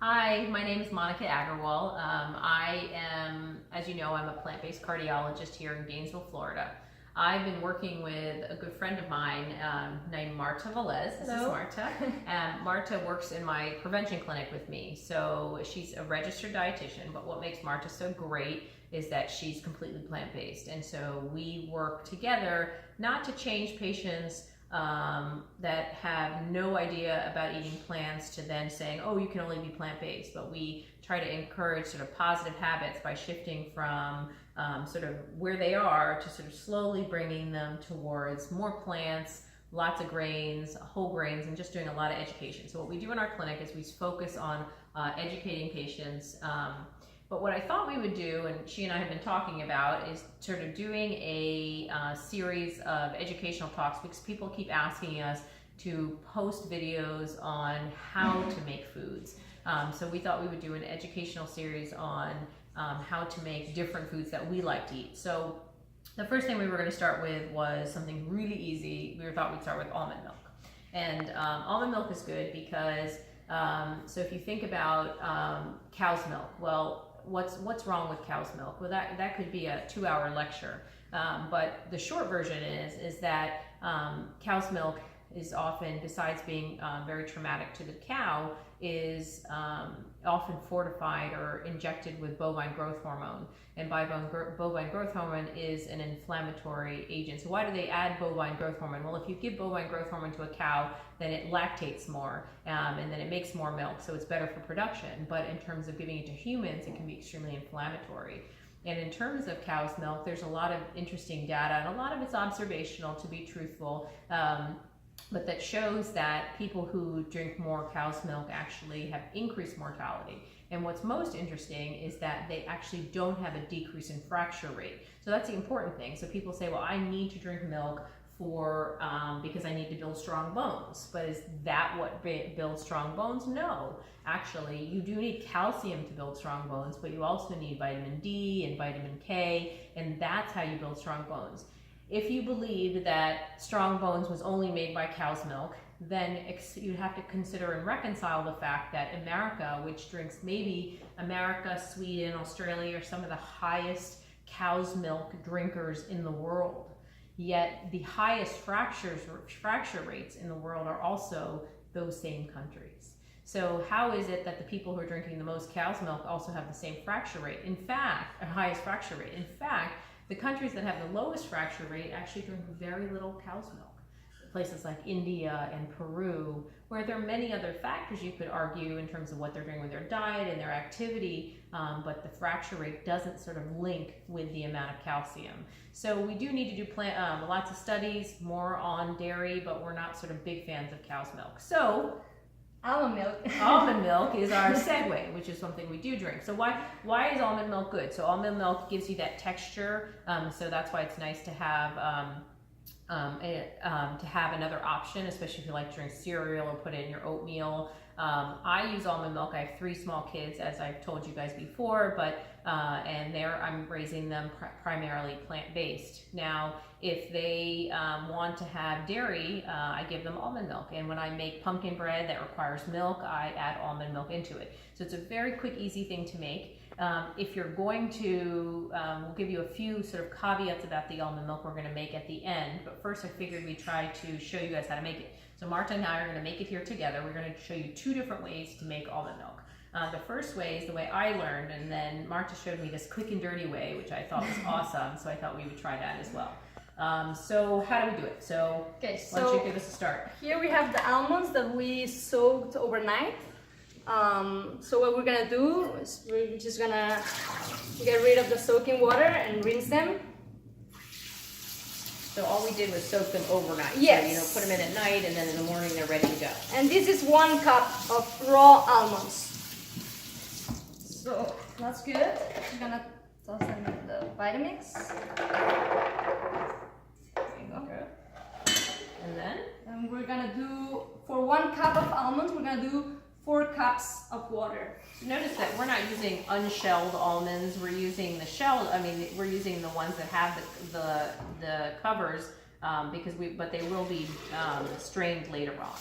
Hi, my name is Monica Aggarwal. I am, as you know, I'm a plant-based cardiologist here in Gainesville, Florida. I've been working with a good friend of mine named Marta Valles. This is Marta. And Marta works in my prevention clinic with me. So she's a registered dietitian, but what makes Marta so great is that she's completely plant-based. And so we work together not to change patients that have no idea about eating plants to then saying, oh, you can only be plant-based. But we try to encourage sort of positive habits by shifting from sort of where they are to sort of slowly bringing them towards more plants, lots of grains, whole grains, and just doing a lot of education. So what we do in our clinic is we focus on educating patients. But what I thought we would do, and she and I have been talking about, is sort of doing a series of educational talks, because people keep asking us to post videos on how to make foods. So we thought we would do an educational series on how to make different foods that we like to eat. So the first thing we were going to start with was something really easy. We thought we'd start with almond milk. And almond milk is good because, so if you think about cow's milk, well, what's wrong with cow's milk? Well, that could be a 2-hour lecture. But the short version is that cow's milk is often, besides being very traumatic to the cow, is often fortified or injected with bovine growth hormone. And bovine growth hormone is an inflammatory agent. So why do they add bovine growth hormone? Well, if you give bovine growth hormone to a cow, then it lactates more, and then it makes more milk, so it's better for production. But in terms of giving it to humans, it can be extremely inflammatory. And in terms of cow's milk, there's a lot of interesting data, and a lot of it's observational, to be truthful, but that shows that people who drink more cow's milk actually have increased mortality. And what's most interesting is that they actually don't have a decrease in fracture rate. So that's the important thing. So people say, well, I need to drink milk for because I need to build strong bones. But is that what builds strong bones? No. Actually, you do need calcium to build strong bones, but you also need vitamin D and vitamin K, and that's how you build strong bones. If you believed that strong bones was only made by cow's milk, then you'd have to consider and reconcile the fact that America, which drinks, maybe America, Sweden, Australia, are some of the highest cow's milk drinkers in the world. Yet the highest fracture rates in the world are also those same countries. So how is it that the people who are drinking the most cow's milk also have the same fracture rate? In fact, highest fracture rate. In fact, the countries that have the lowest fracture rate actually drink very little cow's milk. Places like India and Peru, where there are many other factors you could argue in terms of what they're doing with their diet and their activity, but the fracture rate doesn't sort of link with the amount of calcium. So we do need to do lots of studies, more on dairy, but we're not sort of big fans of cow's milk. So almond milk. Almond milk is our segue, which is something we do drink. So why is almond milk good? So almond milk gives you that texture, so that's why it's nice to have another option, especially if you like to drink cereal or put it in your oatmeal. I use almond milk. I have 3 small kids, as I've told you guys before, but and I'm raising them primarily plant-based. Now, if they want to have dairy, I give them almond milk. And when I make pumpkin bread that requires milk, I add almond milk into it. So it's a very quick, easy thing to make. If you're going to, we'll give you a few sort of caveats about the almond milk we're going to make at the end. But first, I figured we'd try to show you guys how to make it. So Marta and I are going to make it here together. We're going to show you 2 different ways to make almond milk. The first way is the way I learned, and then Marta showed me this quick and dirty way, which I thought was awesome. So I thought we would try that as well. So how do we do it? So why don't you give us a start? Here we have the almonds that we soaked overnight. So what we're gonna do is we're just gonna get rid of the soaking water and rinse them. So all we did was soak them overnight. Yes. So, put them in at night, and then in the morning they're ready to go. And this is 1 cup of raw almonds. So that's good. I'm gonna toss in the Vitamix. There you go. Okay. And then? And we're gonna do, for 1 cup of almonds, we're gonna do 4 cups of water. Notice that we're not using unshelled almonds. We're using the shelled. We're using the ones that have the covers but they will be strained later on.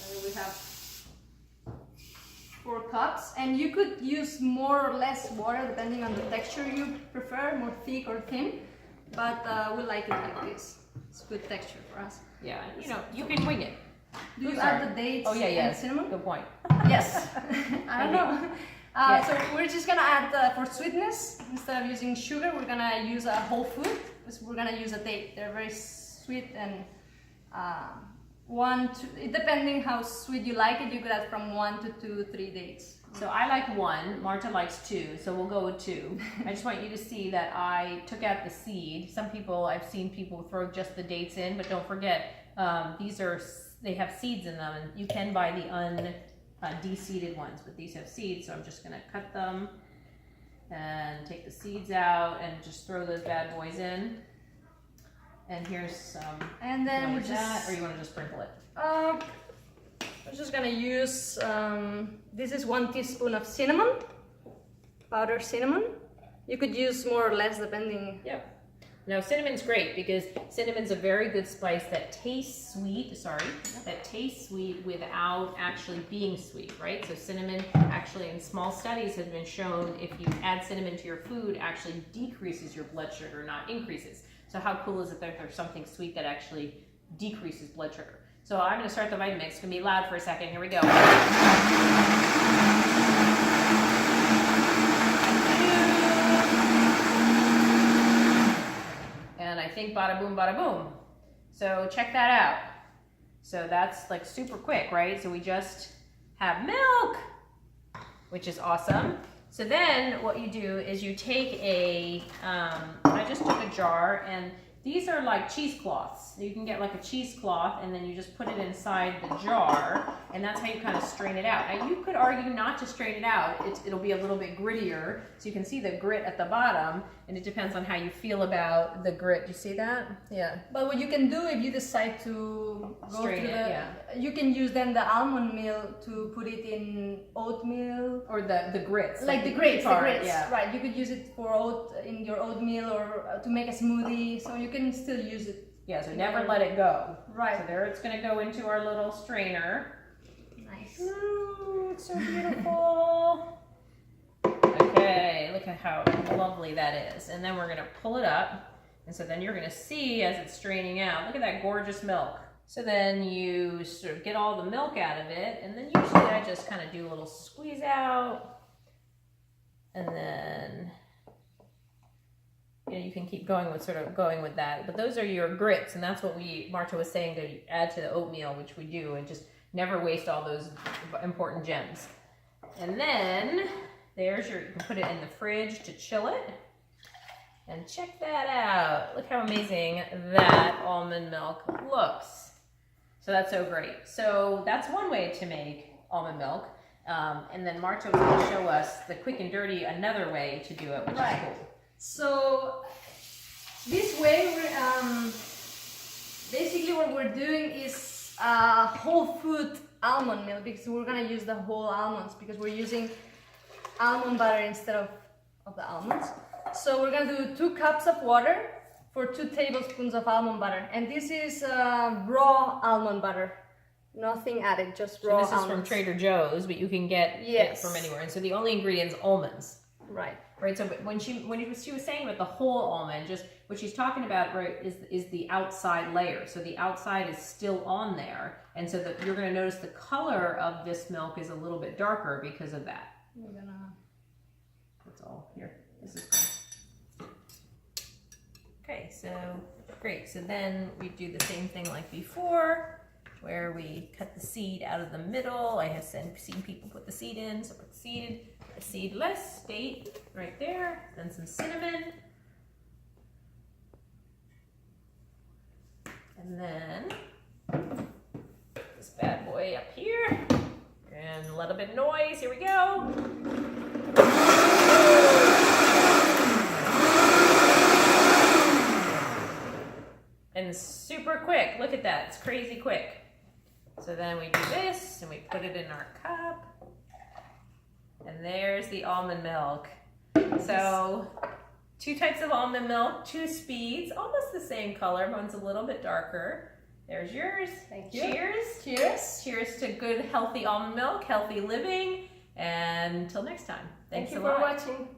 So we have 4 cups, and you could use more or less water depending on the texture you prefer, more thick or thin, but we like it like this. It's good texture for us. Yeah, you know, you can wing it. Do you add the dates and cinnamon? Good point. Yes. I don't know. So we're just gonna add, for sweetness, instead of using sugar, we're gonna use a whole food. We're gonna use a date. They're very sweet, and depending how sweet you like it, you could add from 1 to 2, 3 dates. So I like 1, Marta likes 2, so we'll go with 2. I just want you to see that I took out the seed. I've seen people throw just the dates in, but don't forget, they have seeds in them, and you can buy the de-seeded ones, but these have seeds, so I'm just gonna cut them and take the seeds out and just throw those bad boys in. And here's some. And then or you want to just sprinkle it? We're just gonna use. This is 1 teaspoon of cinnamon, powdered cinnamon. You could use more or less depending. Yep. Now cinnamon's great because cinnamon's a very good spice that tastes sweet. That tastes sweet without actually being sweet, right? So cinnamon, actually, in small studies, has been shown if you add cinnamon to your food, actually decreases your blood sugar, not increases. So how cool is it that there's something sweet that actually decreases blood sugar? So I'm going to start the Vitamix. It's going to be loud for a second. Here we go. And I think bada boom, bada boom. So check that out. So that's like super quick, right? So we just have milk, which is awesome. So then what you do is you take I just took a jar, and these are like cheesecloths. You can get like a cheesecloth, and then you just put it inside the jar, and that's how you kind of strain it out. Now you could argue not to strain it out. It'll be a little bit grittier, so you can see the grit at the bottom, and it depends on how you feel about the grit. Do you see that? Yeah. But what you can do if you decide to strain it, you can use then the almond meal to put it in oatmeal. Or the grits. Like the grits, yeah. Right, you could use it for in your oatmeal or to make a smoothie, so you can still use it. Yeah, so never let it go. Right. So there it's going to go into our little strainer. Nice. Ooh, it's so beautiful. Okay, look at how lovely that is. And then we're going to pull it up. And so then you're going to see as it's straining out, look at that gorgeous milk. So then you sort of get all the milk out of it. And then usually I just kind of do a little squeeze out. And then you can keep going with that. But those are your grits, and that's what Marta was saying, to add to the oatmeal, which we do, and just never waste all those important gems. And then you can put it in the fridge to chill it. And check that out. Look how amazing that almond milk looks. So that's so great. So that's one way to make almond milk. And then Marta was going to show us the quick and dirty, another way to do it, which is cool. So this way, basically what we're doing is whole food almond milk, because we're gonna use the whole almonds, because we're using almond butter instead of the almonds. So we're gonna do 2 cups of water for 2 tablespoons of almond butter, and this is raw almond butter. Nothing added, just raw almonds. This is from Trader Joe's, but you can get it from anywhere. And so the only ingredient is almonds. Right. Right. So when she was saying about the whole almond, just what she's talking about, right, is the outside layer. So the outside is still on there, and so that you're going to notice the color of this milk is a little bit darker because of that. That's all here. This is fine. Okay. So great. So then we do the same thing like before, where we cut the seed out of the middle. I have seen people put the seed in, so put the seed. Seedless date right there, then some cinnamon, and then this bad boy up here, and a little bit of noise. Here we go. And super quick. Look at that. It's crazy quick. So then we do this, and we put it in our cup. And there's the almond milk. So 2 types of almond milk, 2 speeds, almost the same color. One's a little bit darker. There's yours. Thank you. Cheers. Cheers. Cheers to good, healthy almond milk, healthy living, And until next time, Thank thanks you a for lot. watching.